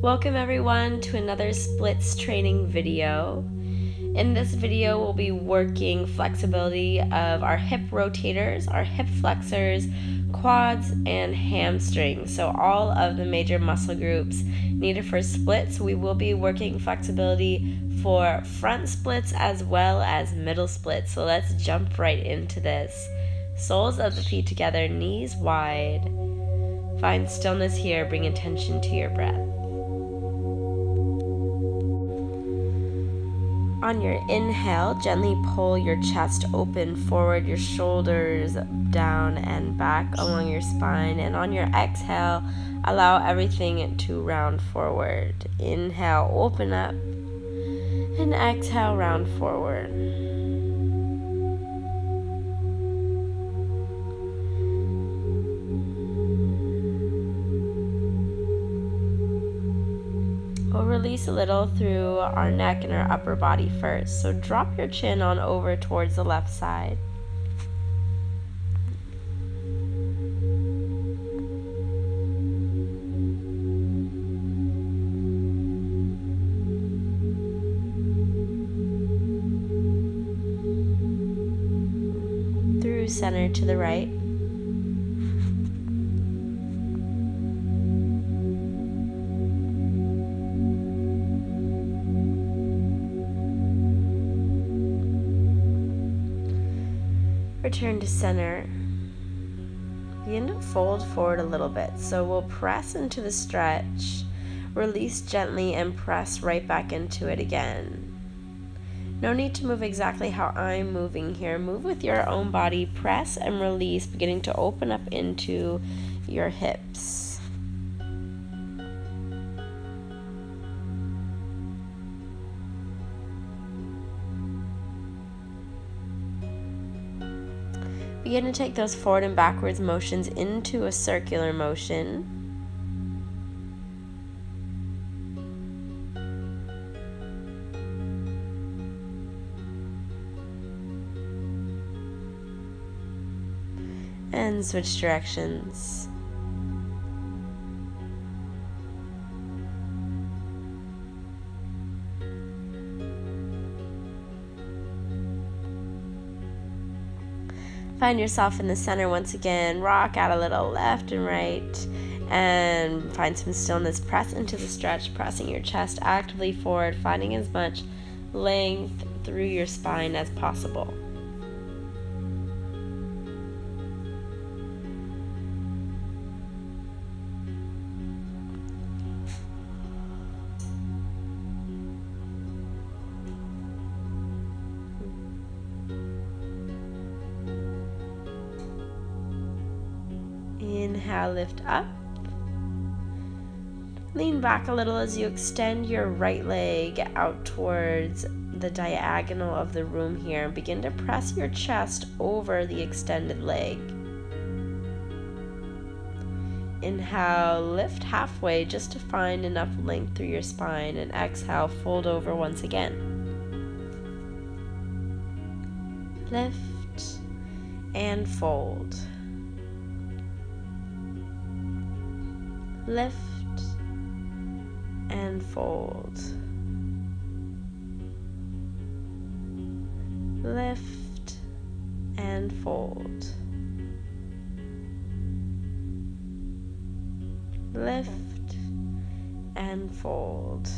Welcome everyone to another splits training video. In this video, we'll be working flexibility of our hip rotators, our hip flexors, quads, and hamstrings. So all of the major muscle groups needed for splits. We will be working flexibility for front splits as well as middle splits. So let's jump right into this. Soles of the feet together, knees wide. Find stillness here, bring attention to your breath. On your inhale, gently pull your chest open forward, your shoulders down and back along your spine. And on your exhale, allow everything to round forward. Inhale, open up, and exhale, round forward. We'll release a little through our neck and our upper body first. So drop your chin on over towards the left side. Through center to the right. Return to center. Begin to fold forward a little bit. So we'll press into the stretch, release gently, and press right back into it again. No need to move exactly how I'm moving here. Move with your own body. Press and release, beginning to open up into your hips. Begin to take those forward and backwards motions into a circular motion. And switch directions. Find yourself in the center once again. Rock out a little left and right, and find some stillness. Press into the stretch, pressing your chest actively forward, finding as much length through your spine as possible. Inhale, lift up. Lean back a little as you extend your right leg out towards the diagonal of the room here, and begin to press your chest over the extended leg. Inhale, lift halfway just to find enough length through your spine, and exhale, fold over once again. Lift and fold. Lift and fold. Lift and fold. Lift and fold.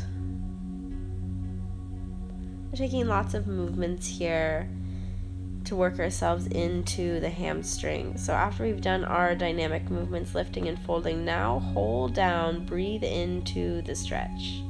We're taking lots of movements here to work ourselves into the hamstring. So after we've done our dynamic movements, lifting and folding, now hold down, breathe into the stretch.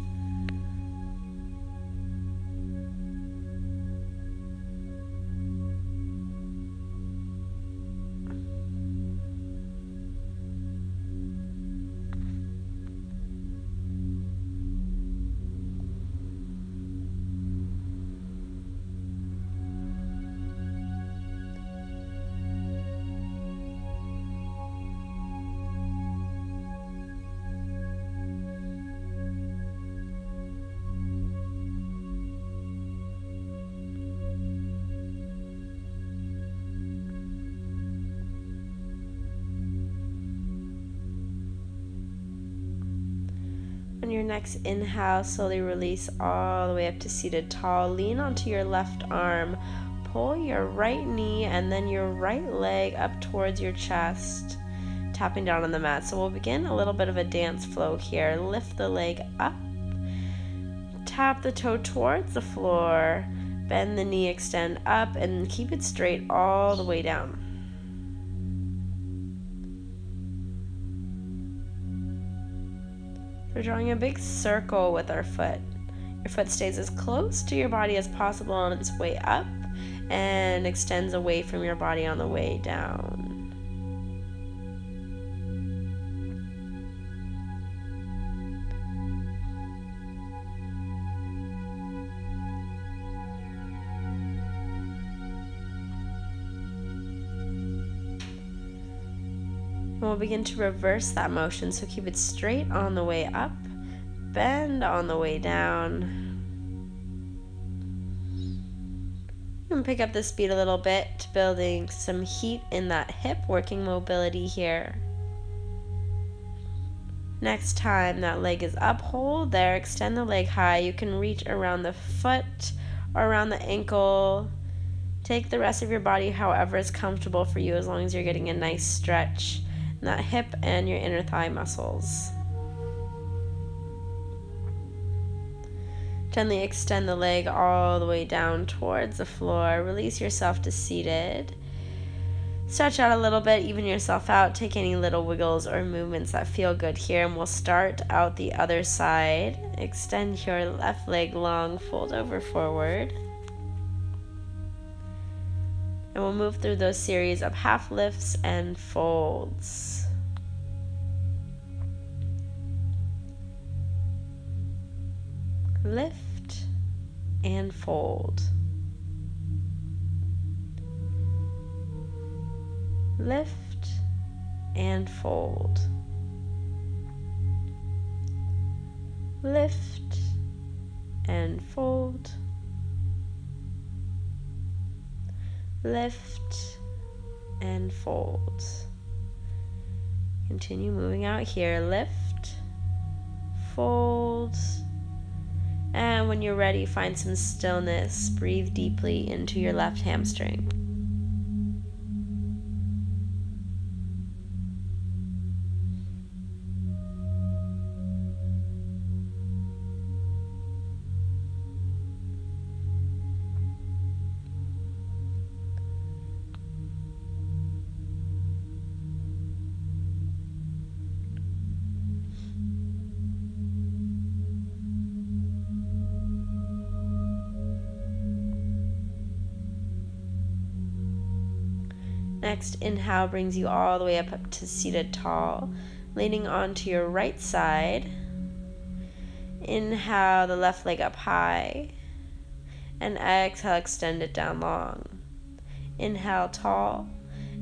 On your next inhale, slowly release all the way up to seated tall. Lean onto your left arm. Pull your right knee and then your right leg up towards your chest, tapping down on the mat. So we'll begin a little bit of a dance flow here. Lift the leg up, tap the toe towards the floor, bend the knee, extend up, and keep it straight all the way down. We're drawing a big circle with our foot. Your foot stays as close to your body as possible on its way up and extends away from your body on the way down. And we'll begin to reverse that motion, so keep it straight on the way up, bend on the way down. And pick up the speed a little bit, building some heat in that hip, working mobility here. Next time that leg is up, hold there, extend the leg high. You can reach around the foot or around the ankle. Take the rest of your body however is comfortable for you, as long as you're getting a nice stretch in that hip and your inner thigh muscles. Gently extend the leg all the way down towards the floor. Release yourself to seated. Stretch out a little bit, even yourself out. Take any little wiggles or movements that feel good here, and we'll start out the other side. Extend your left leg long, fold over forward. And we'll move through those series of half lifts and folds. Lift and fold. Lift and fold. Lift and fold. Lift and fold. Continue moving out here. Lift, fold, and when you're ready, find some stillness. Breathe deeply into your left hamstring. Next inhale brings you all the way up to seated tall, leaning onto your right side. Inhale the left leg up high, and exhale, extend it down long. Inhale tall,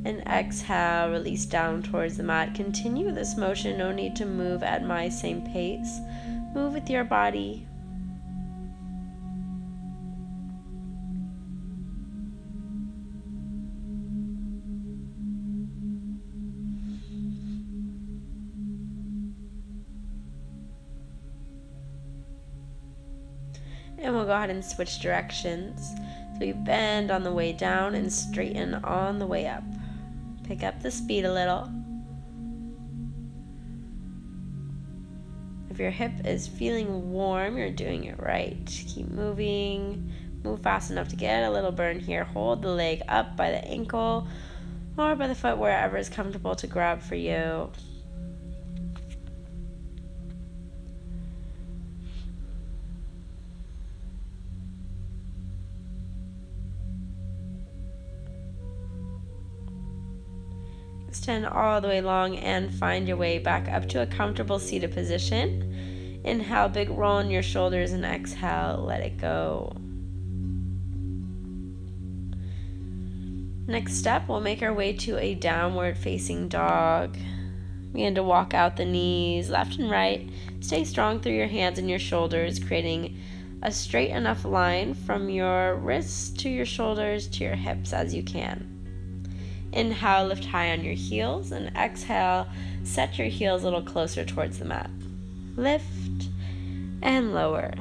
and exhale, release down towards the mat. Continue this motion, no need to move at my same pace. Move with your body. And we'll go ahead and switch directions. So we bend on the way down and straighten on the way up. Pick up the speed a little. If your hip is feeling warm, you're doing it right. Keep moving. Move fast enough to get a little burn here. Hold the leg up by the ankle or by the foot, wherever is comfortable to grab for you. Extend all the way long and find your way back up to a comfortable seated position. Inhale, big roll in your shoulders, and exhale, let it go. Next step, we'll make our way to a downward facing dog. Begin to walk out the knees left and right. Stay strong through your hands and your shoulders, creating a straight enough line from your wrists to your shoulders to your hips as you can. Inhale, lift high on your heels, and exhale, set your heels a little closer towards the mat. Lift and lower.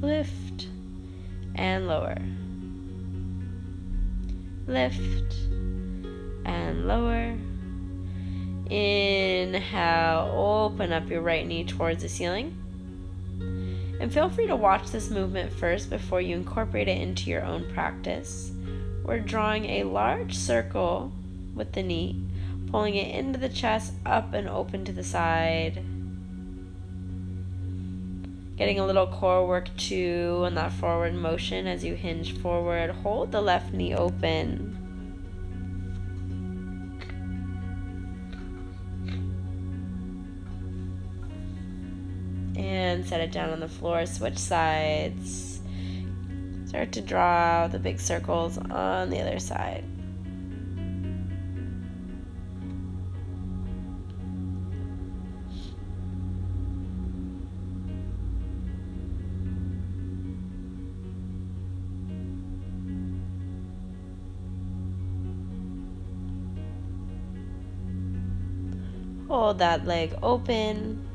Lift and lower. Lift and lower. Inhale, open up your right knee towards the ceiling. And feel free to watch this movement first before you incorporate it into your own practice. We're drawing a large circle with the knee, pulling it into the chest, up and open to the side. Getting a little core work too in that forward motion as you hinge forward. Hold the left knee open. And set it down on the floor. Switch sides. Start to draw the big circles on the other side. Hold that leg open.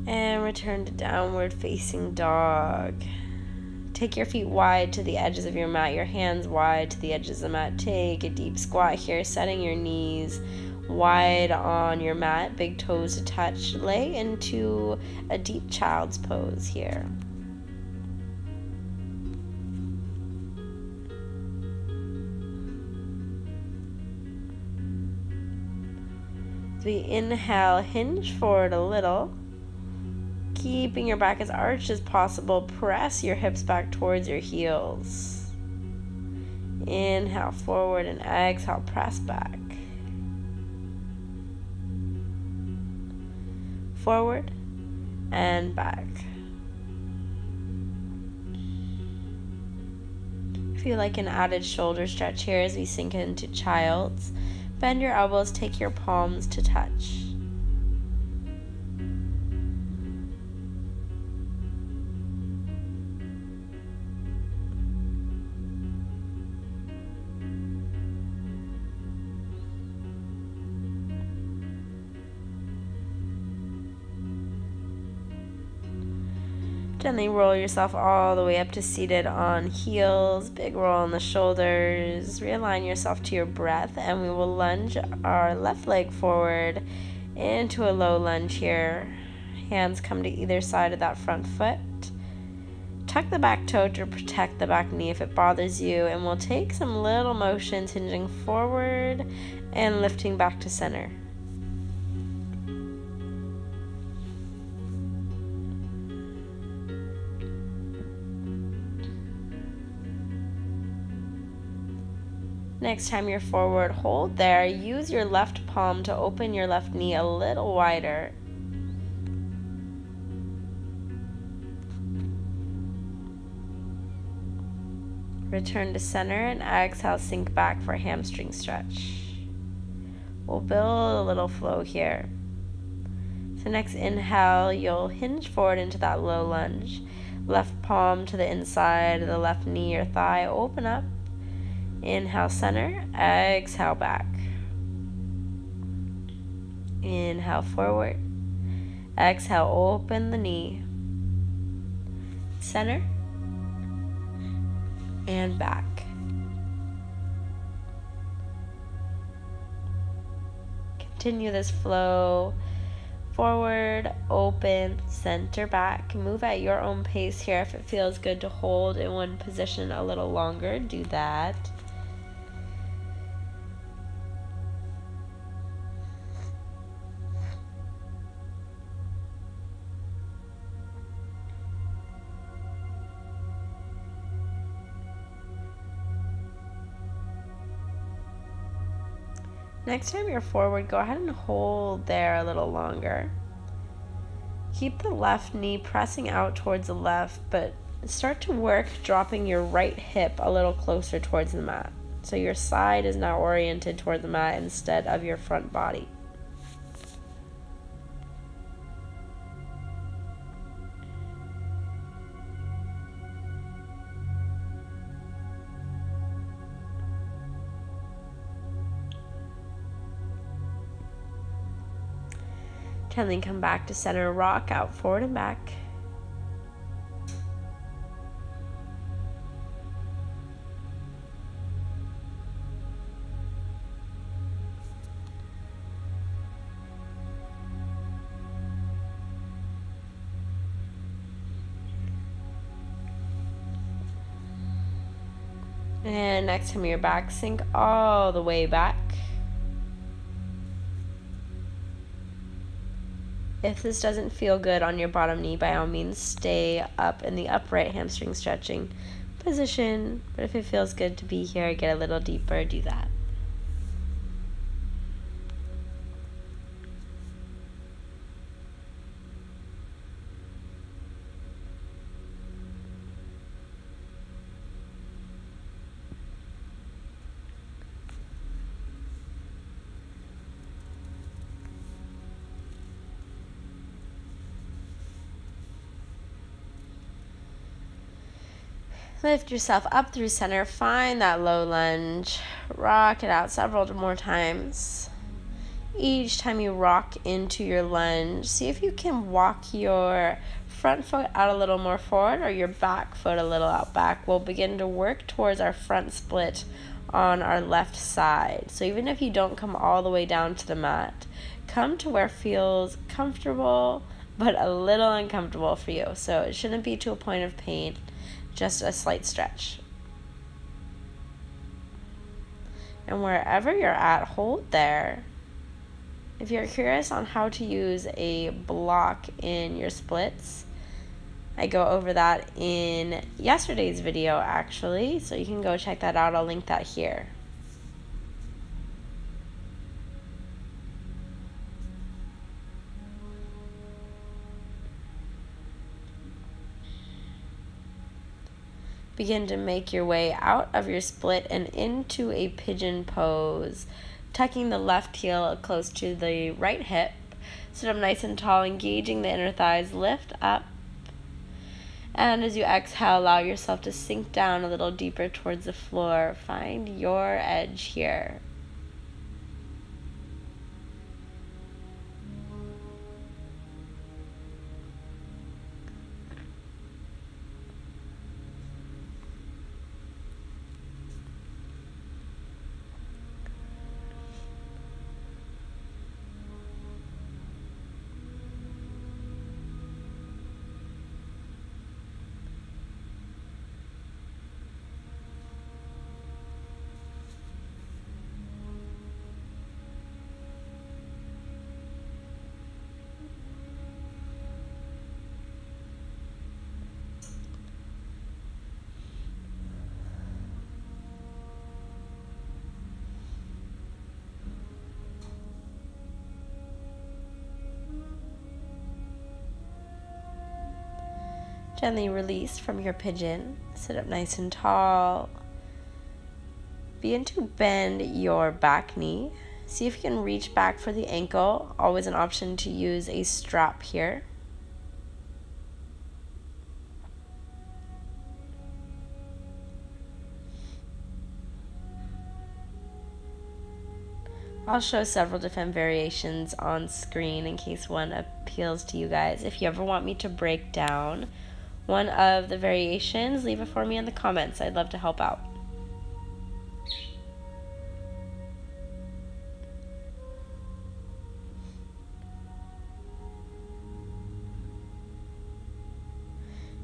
And return to downward facing dog. Take your feet wide to the edges of your mat, your hands wide to the edges of the mat. Take a deep squat here, setting your knees wide on your mat, big toes to touch. Lay into a deep child's pose here. As we inhale, hinge forward a little. Keeping your back as arched as possible, press your hips back towards your heels. Inhale forward and exhale, press back. Forward and back. Feel like an added shoulder stretch here as we sink into child's. Bend your elbows, take your palms to touch. Gently roll yourself all the way up to seated on heels. Big roll on the shoulders. Realign yourself to your breath, and we will lunge our left leg forward into a low lunge here. Hands come to either side of that front foot. Tuck the back toe to protect the back knee if it bothers you, and we'll take some little motions hinging forward and lifting back to center. Next time you're forward, hold there. Use your left palm to open your left knee a little wider. Return to center and exhale, sink back for hamstring stretch. We'll build a little flow here. So next inhale, you'll hinge forward into that low lunge. Left palm to the inside of the left knee or thigh, open up. Inhale, center, exhale, back. Inhale, forward. Exhale, open the knee. Center and back. Continue this flow. Forward, open, center, back. Move at your own pace here. If it feels good to hold in one position a little longer, do that. Next time you're forward, go ahead and hold there a little longer. Keep the left knee pressing out towards the left, but start to work dropping your right hip a little closer towards the mat. So your side is now oriented toward the mat instead of your front body. Gently come back to center, rock out, forward and back. And next time you're back, sink all the way back. If this doesn't feel good on your bottom knee, by all means stay up in the upright hamstring stretching position. But if it feels good to be here, get a little deeper, do that. Lift yourself up through center, find that low lunge, rock it out several more times. Each time you rock into your lunge, see if you can walk your front foot out a little more forward or your back foot a little out back. We'll begin to work towards our front split on our left side. So even if you don't come all the way down to the mat, come to where it feels comfortable but a little uncomfortable for you. So it shouldn't be to a point of pain. Just a slight stretch. And wherever you're at, hold there. If you're curious on how to use a block in your splits, I go over that in yesterday's video actually, so you can go check that out. I'll link that here. Begin to make your way out of your split and into a pigeon pose, tucking the left heel close to the right hip. Sit up nice and tall, engaging the inner thighs, lift up. And as you exhale, allow yourself to sink down a little deeper towards the floor. Find your edge here. Gently release from your pigeon. Sit up nice and tall. Begin to bend your back knee. See if you can reach back for the ankle. Always an option to use a strap here. I'll show several different variations on screen in case one appeals to you guys. If you ever want me to break down one of the variations, leave it for me in the comments. I'd love to help out.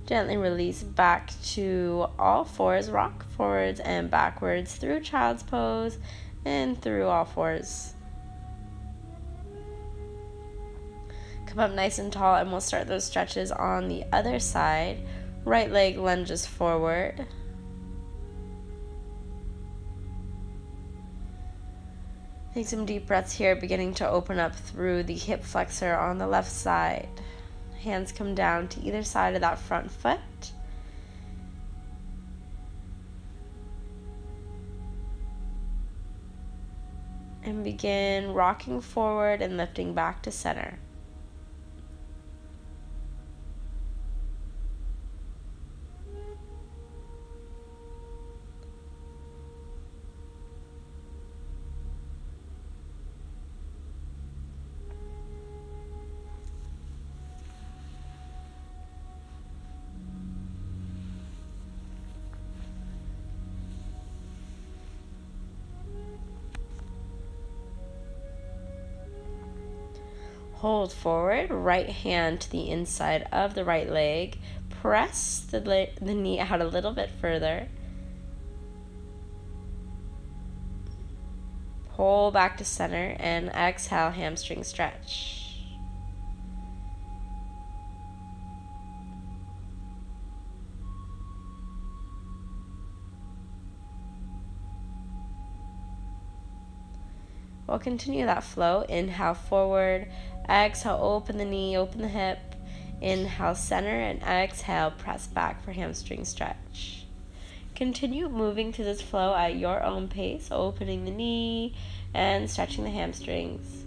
Gently release back to all fours, rock forwards and backwards through child's pose and through all fours. Come up nice and tall, and we'll start those stretches on the other side. Right leg lunges forward. Take some deep breaths here, beginning to open up through the hip flexor on the left side. Hands come down to either side of that front foot. And begin rocking forward and lifting back to center. Hold forward, right hand to the inside of the right leg. Press the knee out a little bit further. Pull back to center and exhale, hamstring stretch. We'll continue that flow. Inhale forward, exhale, open the knee, open the hip. Inhale center and exhale, press back for hamstring stretch. Continue moving through this flow at your own pace, opening the knee and stretching the hamstrings.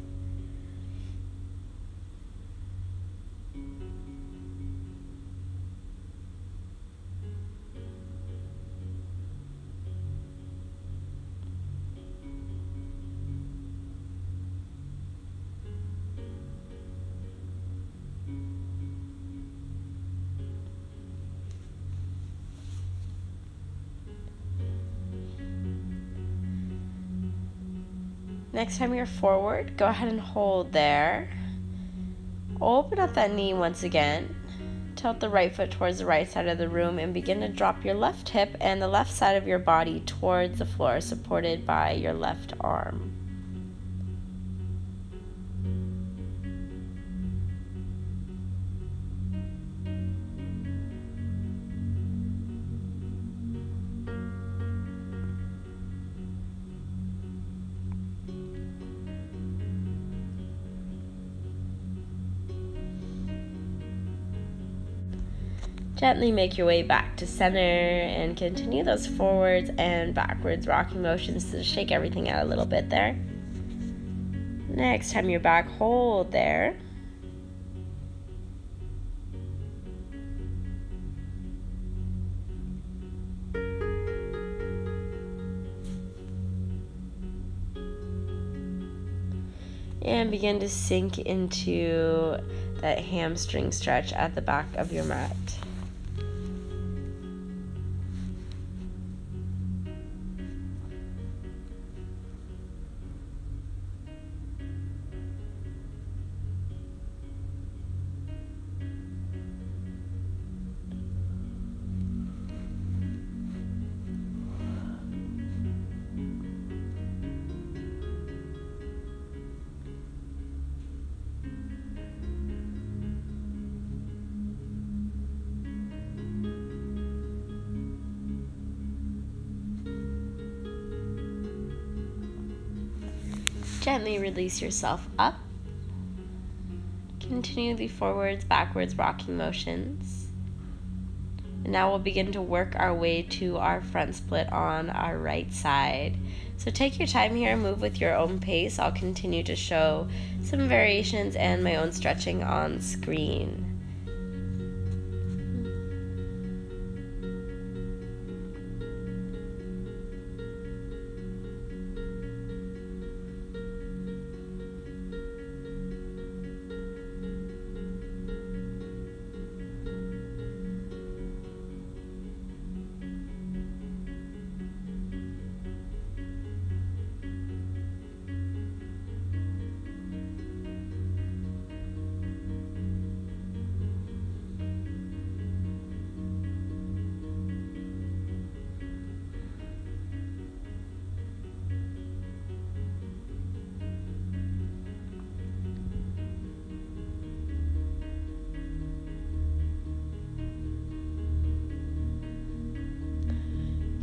Next time you're forward, go ahead and hold there. Open up that knee once again. Tilt the right foot towards the right side of the room and begin to drop your left hip and the left side of your body towards the floor, supported by your left arm. Gently make your way back to center and continue those forwards and backwards rocking motions to shake everything out a little bit there. Next time you're back, hold there. And begin to sink into that hamstring stretch at the back of your mat. Gently release yourself up. Continue the forwards, backwards rocking motions. And now we'll begin to work our way to our front split on our right side. So take your time here, move with your own pace. I'll continue to show some variations and my own stretching on screen.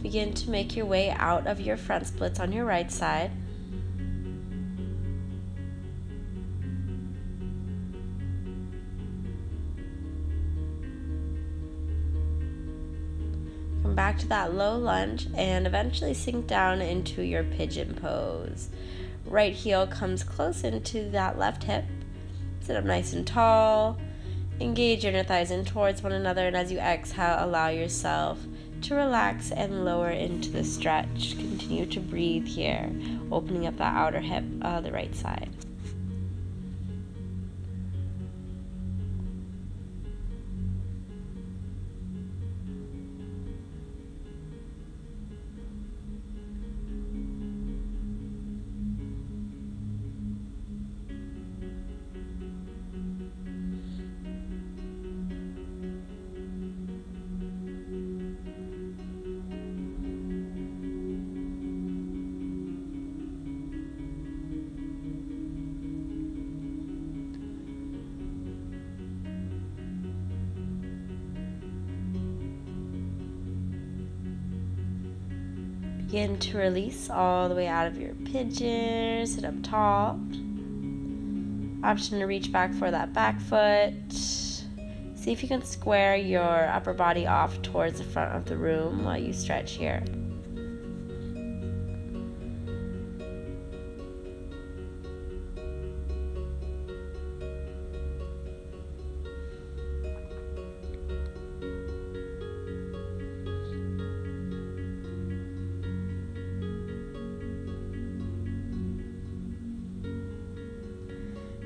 Begin to make your way out of your front splits on your right side. Come back to that low lunge and eventually sink down into your pigeon pose. Right heel comes close into that left hip. Sit up nice and tall. Engage your inner thighs in towards one another, and as you exhale, allow yourself to relax and lower into the stretch. Continue to breathe here, opening up that outer hip of the right side. Begin to release all the way out of your pigeon. Sit up tall. Option to reach back for that back foot. See if you can square your upper body off towards the front of the room while you stretch here.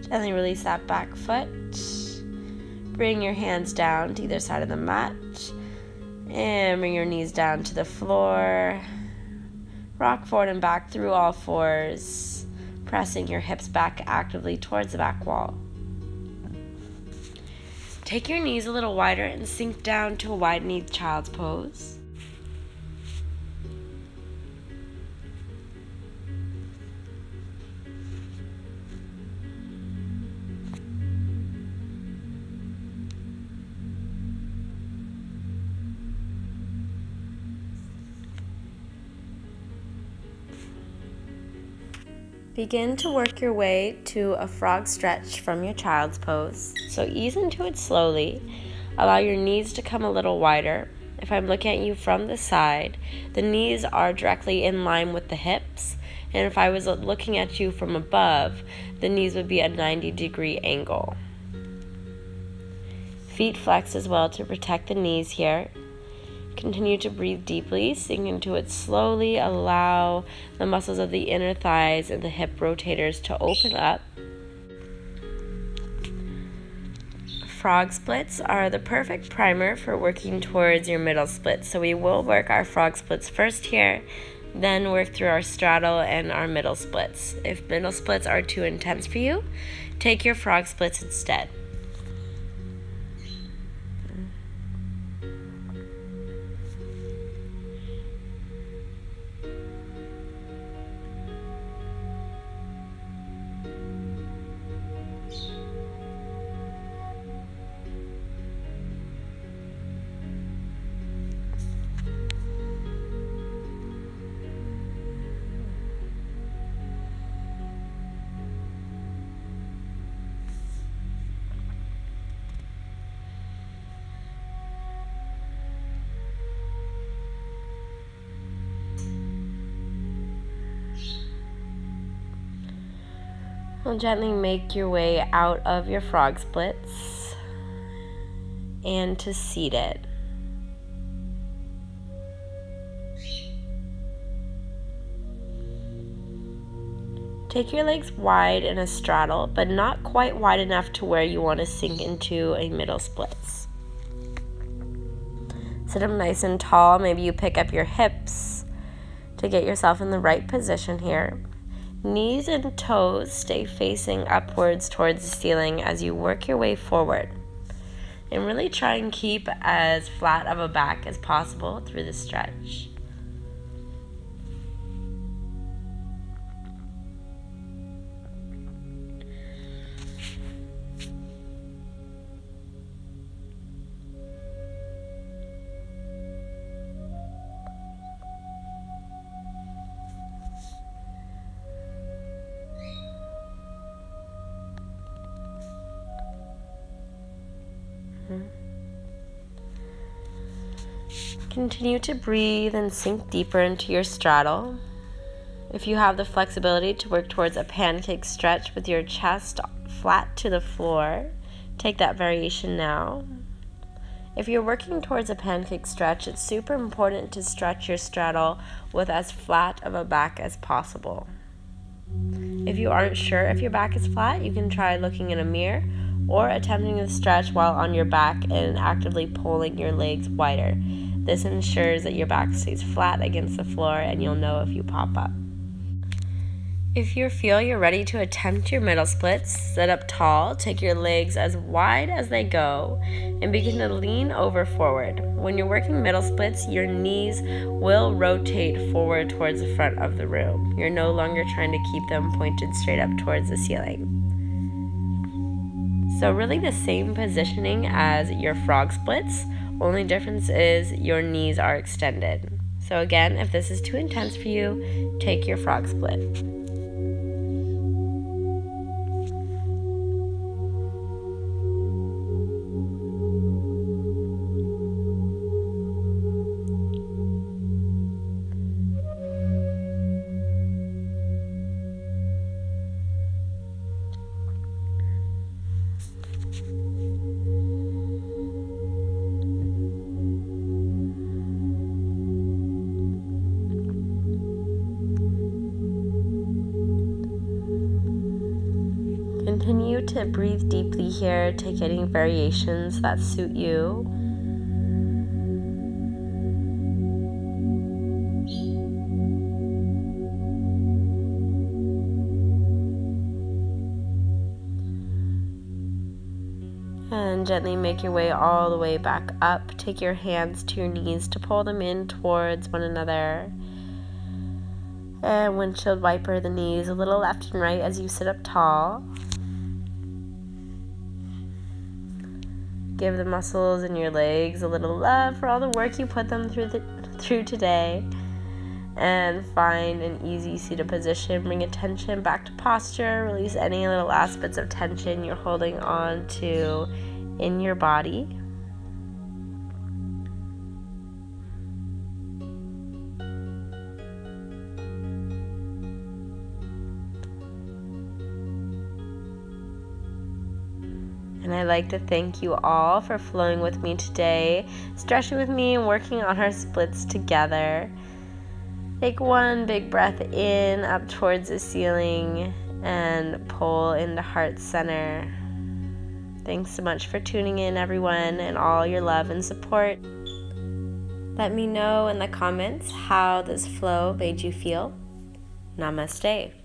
Gently release that back foot. Bring your hands down to either side of the mat. And bring your knees down to the floor. Rock forward and back through all fours, pressing your hips back actively towards the back wall. Take your knees a little wider and sink down to a wide-kneed child's pose. Begin to work your way to a frog stretch from your child's pose. So ease into it slowly. Allow your knees to come a little wider. If I'm looking at you from the side, the knees are directly in line with the hips. And if I was looking at you from above, the knees would be at a 90-degree angle. Feet flex as well to protect the knees here. Continue to breathe deeply, sink into it slowly. Allow the muscles of the inner thighs and the hip rotators to open up. Frog splits are the perfect primer for working towards your middle splits. So we will work our frog splits first here, then work through our straddle and our middle splits. If middle splits are too intense for you, take your frog splits instead. Well, gently make your way out of your frog splits and to seated. Take your legs wide in a straddle, but not quite wide enough to where you want to sink into a middle splits. Sit them nice and tall. Maybe you pick up your hips to get yourself in the right position here. Knees and toes stay facing upwards towards the ceiling as you work your way forward. And really try and keep as flat of a back as possible through the stretch. Continue to breathe and sink deeper into your straddle. If you have the flexibility to work towards a pancake stretch with your chest flat to the floor, take that variation now. If you're working towards a pancake stretch, it's super important to stretch your straddle with as flat of a back as possible. If you aren't sure if your back is flat, you can try looking in a mirror or attempting to stretch while on your back and actively pulling your legs wider. This ensures that your back stays flat against the floor and you'll know if you pop up. If you feel you're ready to attempt your middle splits, sit up tall, take your legs as wide as they go, and begin to lean over forward. When you're working middle splits, your knees will rotate forward towards the front of the room. You're no longer trying to keep them pointed straight up towards the ceiling. So really the same positioning as your frog splits, only difference is your knees are extended. So So again, if this is too intense for you, take your frog split. Continue to breathe deeply here, take any variations that suit you. And gently make your way all the way back up. Take your hands to your knees to pull them in towards one another. And windshield wiper the knees a little left and right as you sit up tall. Give the muscles in your legs a little love for all the work you put them through today. And find an easy seated position. Bring attention back to posture. Release any little last bits of tension you're holding on to in your body. And I'd like to thank you all for flowing with me today, stretching with me and working on our splits together. Take one big breath in up towards the ceiling and pull into heart center. Thanks so much for tuning in, everyone, and all your love and support. Let me know in the comments how this flow made you feel. Namaste.